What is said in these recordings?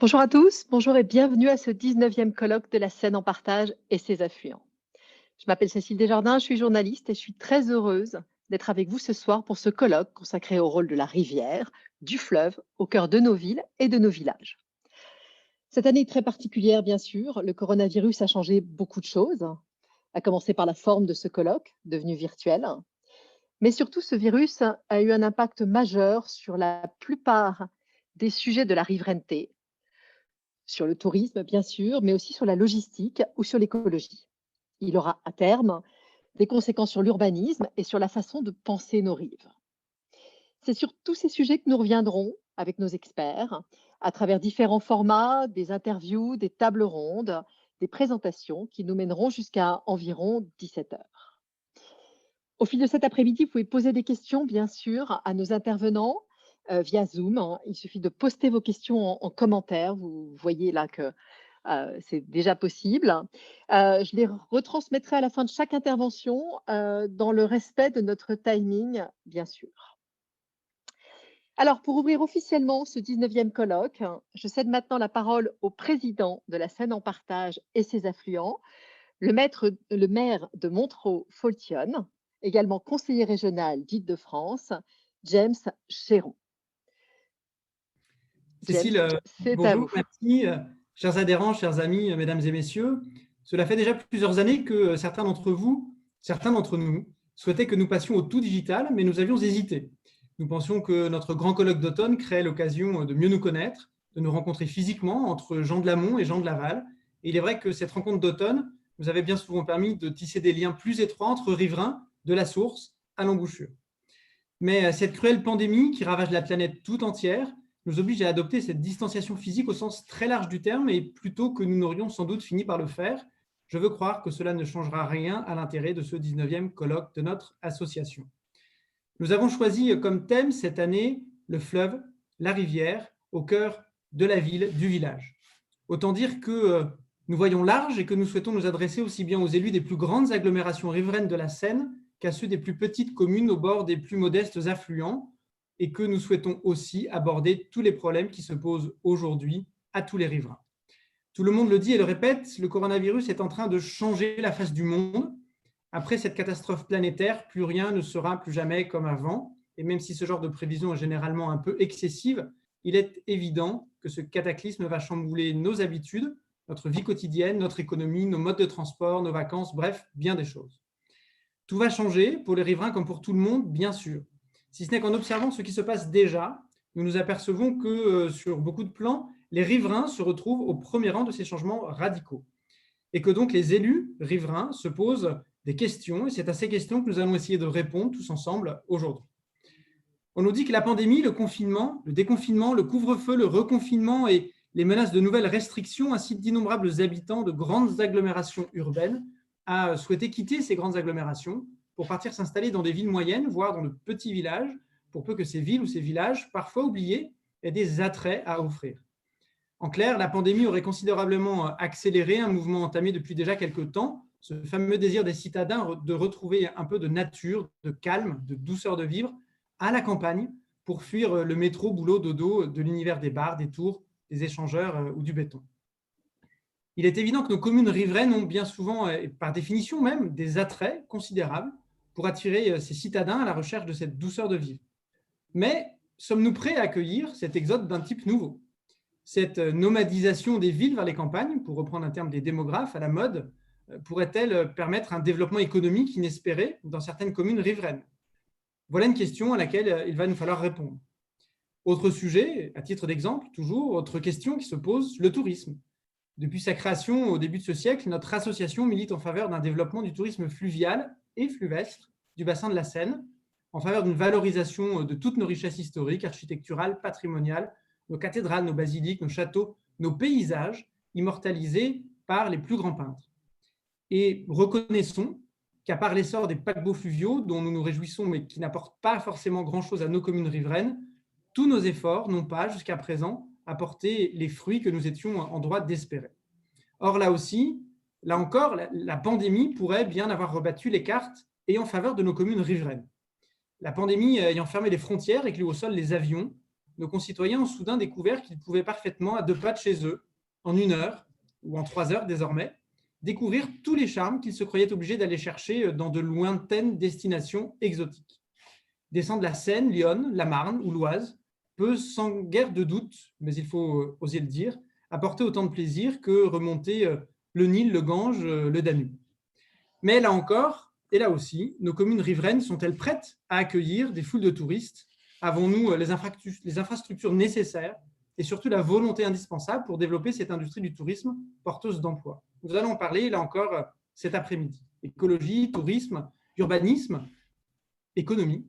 Bonjour à tous, bonjour et bienvenue à ce 19e colloque de la Seine en partage et ses affluents. Je m'appelle Cécile Desjardins, je suis journaliste et je suis très heureuse d'être avec vous ce soir pour ce colloque consacré au rôle de la rivière, du fleuve, au cœur de nos villes et de nos villages. Cette année est très particulière, bien sûr. Le coronavirus a changé beaucoup de choses, à commencer par la forme de ce colloque, devenu virtuel. Mais surtout, ce virus a eu un impact majeur sur la plupart des sujets de la riverainneté, sur le tourisme, bien sûr, mais aussi sur la logistique ou sur l'écologie. Il aura à terme des conséquences sur l'urbanisme et sur la façon de penser nos rives. C'est sur tous ces sujets que nous reviendrons avec nos experts à travers différents formats, des interviews, des tables rondes, des présentations qui nous mèneront jusqu'à environ 17 heures. Au fil de cet après-midi, vous pouvez poser des questions, bien sûr, à nos intervenants via Zoom, hein. Il suffit de poster vos questions en commentaire. Vous voyez là que c'est déjà possible. Je les retransmettrai à la fin de chaque intervention dans le respect de notre timing, bien sûr. Alors, pour ouvrir officiellement ce 19e colloque, je cède maintenant la parole au président de la Seine en partage et ses affluents, le maire de Montereau-Faultionne, également conseiller régional d'Île-de-France, James Chéron. James, Cécile, c'est à bonjour, vous. merci. Chers adhérents, chers amis, mesdames et messieurs, cela fait déjà plusieurs années que certains d'entre vous, certains d'entre nous, souhaitaient que nous passions au tout digital, mais nous avions hésité. Nous pensions que notre grand colloque d'automne créait l'occasion de mieux nous connaître, de nous rencontrer physiquement entre gens de l'amont et gens de l'aval. Et il est vrai que cette rencontre d'automne nous avait bien souvent permis de tisser des liens plus étroits entre riverains, de la source à l'embouchure. Mais cette cruelle pandémie qui ravage la planète tout entière nous oblige à adopter cette distanciation physique au sens très large du terme, et plutôt que nous n'aurions sans doute fini par le faire, je veux croire que cela ne changera rien à l'intérêt de ce 19e colloque de notre association. Nous avons choisi comme thème cette année le fleuve, la rivière, au cœur de la ville, du village. Autant dire que nous voyons large et que nous souhaitons nous adresser aussi bien aux élus des plus grandes agglomérations riveraines de la Seine qu'à ceux des plus petites communes au bord des plus modestes affluents, et que nous souhaitons aussi aborder tous les problèmes qui se posent aujourd'hui à tous les riverains. Tout le monde le dit et le répète, le coronavirus est en train de changer la face du monde. Après cette catastrophe planétaire, plus rien ne sera plus jamais comme avant. Et même si ce genre de prévision est généralement un peu excessive, il est évident que ce cataclysme va chambouler nos habitudes, notre vie quotidienne, notre économie, nos modes de transport, nos vacances, bref, bien des choses. Tout va changer, pour les riverains comme pour tout le monde, bien sûr. Si ce n'est qu'en observant ce qui se passe déjà, nous nous apercevons que sur beaucoup de plans, les riverains se retrouvent au premier rang de ces changements radicaux. Et que donc les élus riverains se posent des questions, et c'est à ces questions que nous allons essayer de répondre tous ensemble aujourd'hui. On nous dit que la pandémie, le confinement, le déconfinement, le couvre-feu, le reconfinement et les menaces de nouvelles restrictions incitent d'innombrables habitants de grandes agglomérations urbaines à souhaiter quitter ces grandes agglomérations pour partir s'installer dans des villes moyennes, voire dans de petits villages, pour peu que ces villes ou ces villages, parfois oubliés, aient des attraits à offrir. En clair, la pandémie aurait considérablement accéléré un mouvement entamé depuis déjà quelques temps, ce fameux désir des citadins de retrouver un peu de nature, de calme, de douceur de vivre à la campagne pour fuir le métro, boulot, dodo de l'univers des bars, des tours, des échangeurs ou du béton. Il est évident que nos communes riveraines ont bien souvent, et par définition même, des attraits considérables pour attirer ces citadins à la recherche de cette douceur de vivre. Mais sommes-nous prêts à accueillir cet exode d'un type nouveau ? Cette nomadisation des villes vers les campagnes, pour reprendre un terme des démographes à la mode, pourrait-elle permettre un développement économique inespéré dans certaines communes riveraines ? Voilà une question à laquelle il va nous falloir répondre. Autre sujet, à titre d'exemple, toujours, autre question qui se pose, le tourisme. Depuis sa création au début de ce siècle, notre association milite en faveur d'un développement du tourisme fluvial et fluvestre du bassin de la Seine, en faveur d'une valorisation de toutes nos richesses historiques, architecturales, patrimoniales, nos cathédrales, nos basiliques, nos châteaux, nos paysages, immortalisés par les plus grands peintres. Et reconnaissons qu'à part l'essor des paquebots fluviaux, dont nous nous réjouissons, mais qui n'apportent pas forcément grand-chose à nos communes riveraines, tous nos efforts n'ont pas, jusqu'à présent, apporté les fruits que nous étions en droit d'espérer. Or, là aussi, là encore, la pandémie pourrait bien avoir rebattu les cartes et en faveur de nos communes riveraines. La pandémie ayant fermé les frontières et cloué au sol les avions, nos concitoyens ont soudain découvert qu'ils pouvaient parfaitement, à 2 pas de chez eux, en 1 heure ou en 3 heures désormais, découvrir tous les charmes qu'ils se croyaient obligés d'aller chercher dans de lointaines destinations exotiques. Descendre la Seine, l'Yonne, la Marne ou l'Oise peut, sans guère de doute, mais il faut oser le dire, apporter autant de plaisir que remonter le Nil, le Gange, le Danube. Mais là encore, et là aussi, nos communes riveraines sont-elles prêtes à accueillir des foules de touristes? Avons-nous les infrastructures nécessaires et surtout la volonté indispensable pour développer cette industrie du tourisme porteuse d'emplois? Nous allons en parler, là encore, cet après-midi. Écologie, tourisme, urbanisme, économie.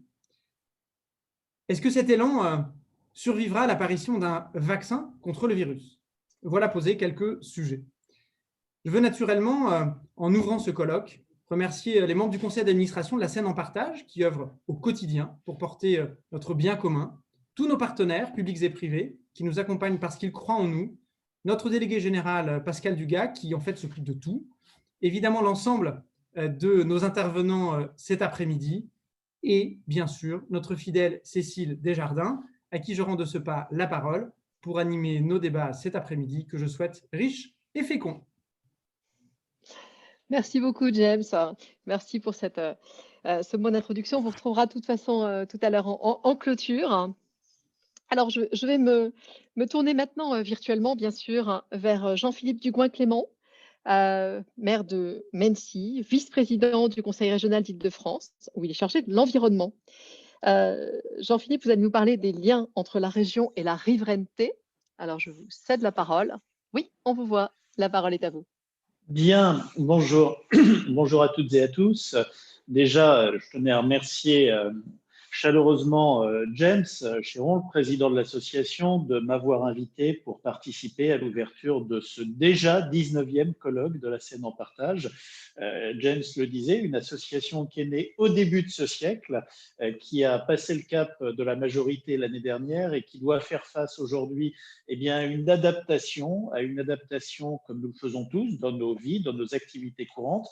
Est-ce que cet élan survivra à l'apparition d'un vaccin contre le virus? Voilà poser quelques sujets. Je veux naturellement, en ouvrant ce colloque, remercier les membres du conseil d'administration de la Seine en Partage qui œuvrent au quotidien pour porter notre bien commun, tous nos partenaires, publics et privés, qui nous accompagnent parce qu'ils croient en nous, notre délégué général Pascal Dugas, qui en fait s'occupe de tout, évidemment l'ensemble de nos intervenants cet après-midi, et bien sûr notre fidèle Cécile Desjardins, à qui je rends de ce pas la parole pour animer nos débats cet après-midi que je souhaite riches et féconds. Merci beaucoup, James. Merci pour ce mot d'introduction. On vous retrouvera de toute façon tout à l'heure en clôture. Alors, je vais me tourner maintenant virtuellement, bien sûr, vers Jean-Philippe Dugouin-Clément, maire de Mennecy, vice-président du Conseil régional d'Île-de-France, où il est chargé de l'environnement. Jean-Philippe, vous allez nous parler des liens entre la région et la riverainneté. Alors, je vous cède la parole. Oui, on vous voit. La parole est à vous. Bien, bonjour. Bonjour à toutes et à tous. Déjà, je tenais à remercier chaleureusement James Chéron, le président de l'association, de m'avoir invité pour participer à l'ouverture de ce déjà 19e colloque de la Seine en Partage. James le disait, une association qui est née au début de ce siècle, qui a passé le cap de la majorité l'année dernière et qui doit faire face aujourd'hui à une adaptation comme nous le faisons tous dans nos vies, dans nos activités courantes,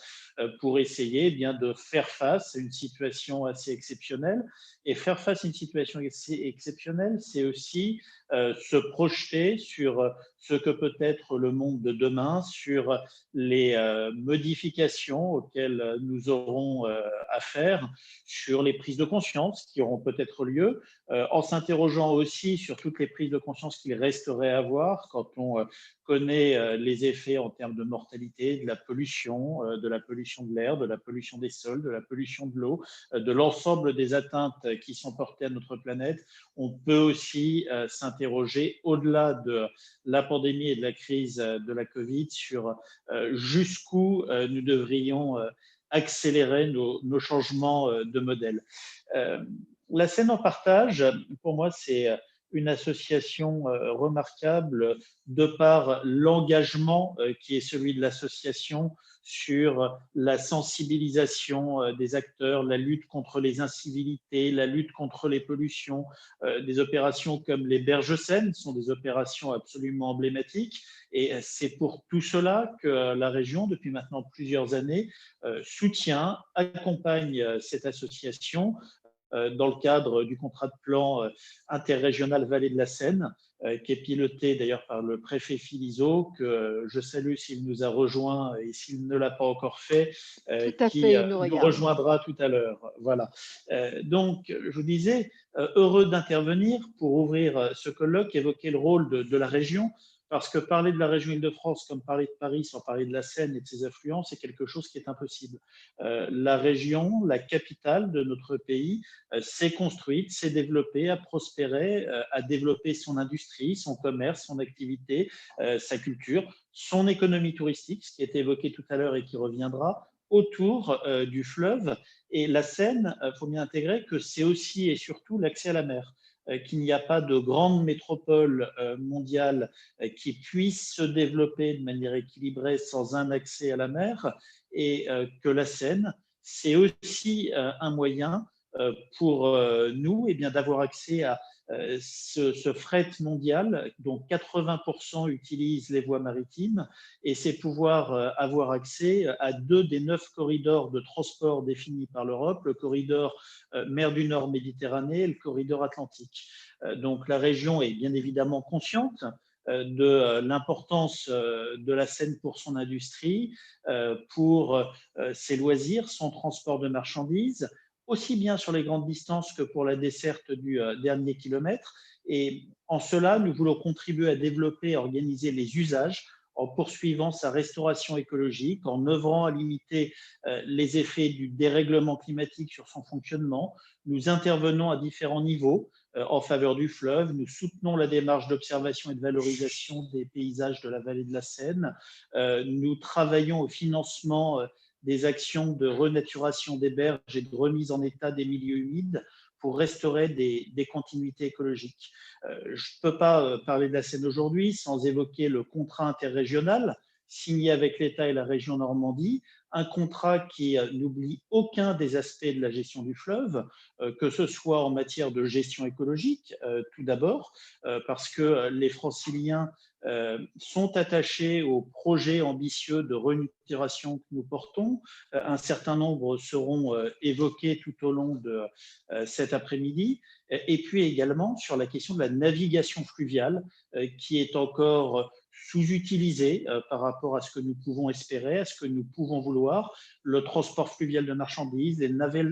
pour essayer de faire face à une situation assez exceptionnelle. Et faire face à une situation exceptionnelle, c'est aussi se projeter sur ce que peut être le monde de demain, sur les modifications auxquelles nous aurons affaire, sur les prises de conscience qui auront peut-être lieu, en s'interrogeant aussi sur toutes les prises de conscience qu'il resterait à avoir quand on connaît les effets en termes de mortalité, de la pollution de l'air, de la pollution des sols, de la pollution de l'eau, de l'ensemble des atteintes qui sont portées à notre planète. On peut aussi s'interroger au-delà de la pandémie et de la crise de la Covid sur jusqu'où nous devrions accélérer nos changements de modèle. La Seine en Partage, pour moi, c'est une association remarquable de par l'engagement qui est celui de l'association sur la sensibilisation des acteurs, la lutte contre les incivilités, la lutte contre les pollutions. Des opérations comme les Berges Seine sont des opérations absolument emblématiques et c'est pour tout cela que la région, depuis maintenant plusieurs années, soutient, accompagne cette association dans le cadre du contrat de plan interrégional Vallée de la Seine, qui est piloté d'ailleurs par le préfet Philiseau, que je salue s'il nous a rejoint et s'il ne l'a pas encore fait, qui nous rejoindra tout à l'heure. Voilà. Donc, je vous disais, heureux d'intervenir pour ouvrir ce colloque, évoquer le rôle de la région, parce que parler de la région Île-de-France comme parler de Paris sans parler de la Seine et de ses affluents, c'est quelque chose qui est impossible. La région, la capitale de notre pays, s'est construite, s'est développée, a prospéré, a développé son industrie, son commerce, son activité, sa culture, son économie touristique, ce qui a été évoqué tout à l'heure et qui reviendra, autour du fleuve. Et la Seine, il faut bien intégrer que c'est aussi et surtout l'accès à la mer, qu'il n'y a pas de grande métropole mondiale qui puisse se développer de manière équilibrée sans un accès à la mer, et que la Seine, c'est aussi un moyen pour nous d'avoir accès à ce fret mondial dont 80% utilisent les voies maritimes, et c'est pouvoir avoir accès à 2 des 9 corridors de transport définis par l'Europe, le corridor mer du Nord Méditerranée et le corridor Atlantique. Donc la région est bien évidemment consciente de l'importance de la Seine pour son industrie, pour ses loisirs, son transport de marchandises, aussi bien sur les grandes distances que pour la desserte du dernier kilomètre. Et en cela, nous voulons contribuer à développer et organiser les usages en poursuivant sa restauration écologique, en œuvrant à limiter les effets du dérèglement climatique sur son fonctionnement. Nous intervenons à différents niveaux en faveur du fleuve. Nous soutenons la démarche d'observation et de valorisation des paysages de la vallée de la Seine. Nous travaillons au financement des actions de renaturation des berges et de remise en état des milieux humides pour restaurer des continuités écologiques. Je ne peux pas parler de la Seine aujourd'hui sans évoquer le contrat interrégional signé avec l'État et la région Normandie, un contrat qui n'oublie aucun des aspects de la gestion du fleuve, que ce soit en matière de gestion écologique, tout d'abord, parce que les Franciliens sont attachés au projet ambitieux de renaturation que nous portons. Un certain nombre seront évoqués tout au long de cet après-midi. Et puis également sur la question de la navigation fluviale, qui est encore sous-utilisée par rapport à ce que nous pouvons espérer, à ce que nous pouvons vouloir. Le transport fluvial de marchandises, les navettes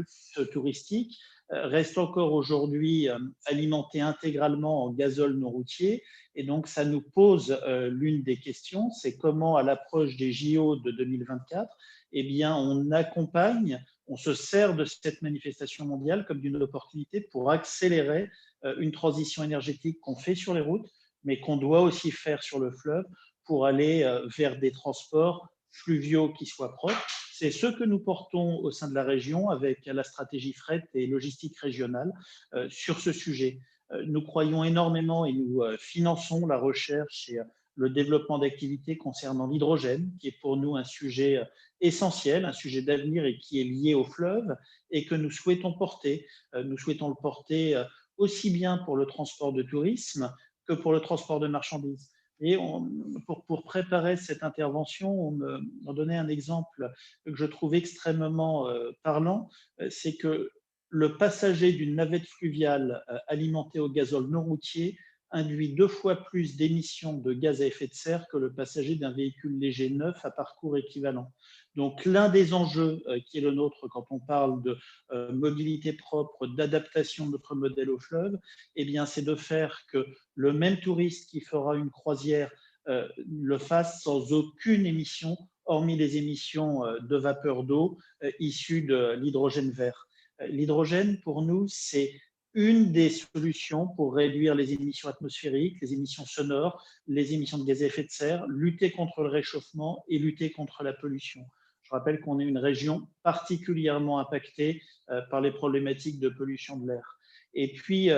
touristiques restent encore aujourd'hui alimentés intégralement en gazole non routier. Et donc, ça nous pose l'une des questions, c'est comment, à l'approche des JO de 2024, eh bien, on accompagne, on se sert de cette manifestation mondiale comme d'une opportunité pour accélérer une transition énergétique qu'on fait sur les routes, mais qu'on doit aussi faire sur le fleuve pour aller vers des transports fluviaux qui soient propres. C'est ce que nous portons au sein de la région avec la stratégie fret et logistique régionale sur ce sujet. Nous croyons énormément et nous finançons la recherche et le développement d'activités concernant l'hydrogène, qui est pour nous un sujet essentiel, un sujet d'avenir et qui est lié au fleuve et que nous souhaitons porter. Nous souhaitons le porter aussi bien pour le transport de tourisme que pour le transport de marchandises. Et pour préparer cette intervention, on me donnait un exemple que je trouve extrêmement parlant, c'est que le passager d'une navette fluviale alimentée au gazole non routier induit 2 fois plus d'émissions de gaz à effet de serre que le passager d'un véhicule léger neuf à parcours équivalent. Donc l'un des enjeux qui est le nôtre quand on parle de mobilité propre, d'adaptation de notre modèle au fleuve, eh bien, c'est de faire que le même touriste qui fera une croisière le fasse sans aucune émission, hormis les émissions de vapeur d'eau issues de l'hydrogène vert. L'hydrogène, pour nous, c'est une des solutions pour réduire les émissions atmosphériques, les émissions sonores, les émissions de gaz à effet de serre, lutter contre le réchauffement et lutter contre la pollution. Je rappelle qu'on est une région particulièrement impactée par les problématiques de pollution de l'air. Et puis,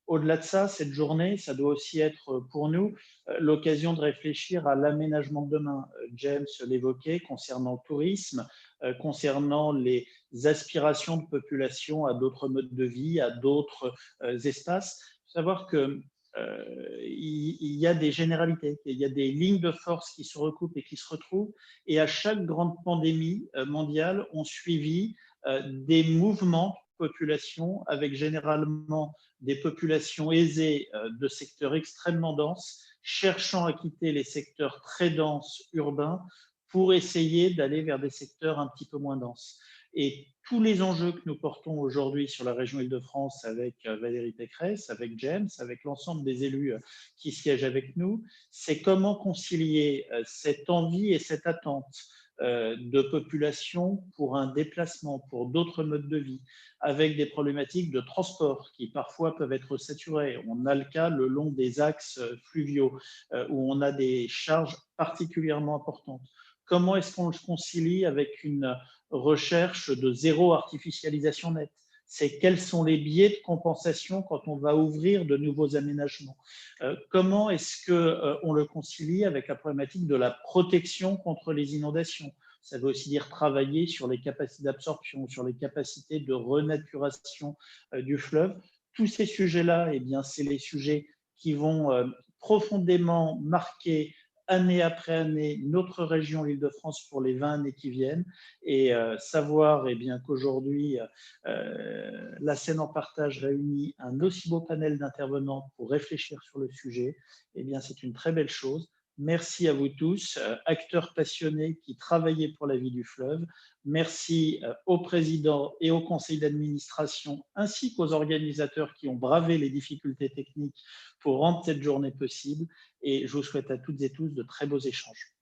au-delà de ça, cette journée, ça doit aussi être pour nous l'occasion de réfléchir à l'aménagement de demain. James l'évoquait concernant le tourisme, concernant les aspirations de population à d'autres modes de vie, à d'autres espaces. Il faut savoir que il y a des généralités, il y a des lignes de force qui se recoupent et qui se retrouvent. Et à chaque grande pandémie mondiale, ont suivi des mouvements de population avec généralement des populations aisées de secteurs extrêmement denses, cherchant à quitter les secteurs très denses urbains pour essayer d'aller vers des secteurs un petit peu moins denses. Et tous les enjeux que nous portons aujourd'hui sur la région Île-de-France avec Valérie Pécresse, avec James, avec l'ensemble des élus qui siègent avec nous, c'est comment concilier cette envie et cette attente de population pour un déplacement, pour d'autres modes de vie, avec des problématiques de transport qui parfois peuvent être saturées. On a le cas le long des axes fluviaux où on a des charges particulièrement importantes. Comment est-ce qu'on le concilie avec une recherche de zéro artificialisation nette? C'est quels sont les biais de compensation quand on va ouvrir de nouveaux aménagements? Comment est-ce qu'on le concilie avec la problématique de la protection contre les inondations? Ça veut aussi dire travailler sur les capacités d'absorption, sur les capacités de renaturation du fleuve. Tous ces sujets-là, eh bien, c'est les sujets qui vont profondément marquer année après année notre région l'Île-de-France pour les 20 années qui viennent et savoir bien qu'aujourd'hui la Seine en partage réunit un aussi beau panel d'intervenants pour réfléchir sur le sujet, bien c'est une très belle chose. Merci à vous tous, acteurs passionnés qui travaillaient pour la vie du fleuve. Merci au président et au conseil d'administration, ainsi qu'aux organisateurs qui ont bravé les difficultés techniques pour rendre cette journée possible. Et je vous souhaite à toutes et tous de très beaux échanges.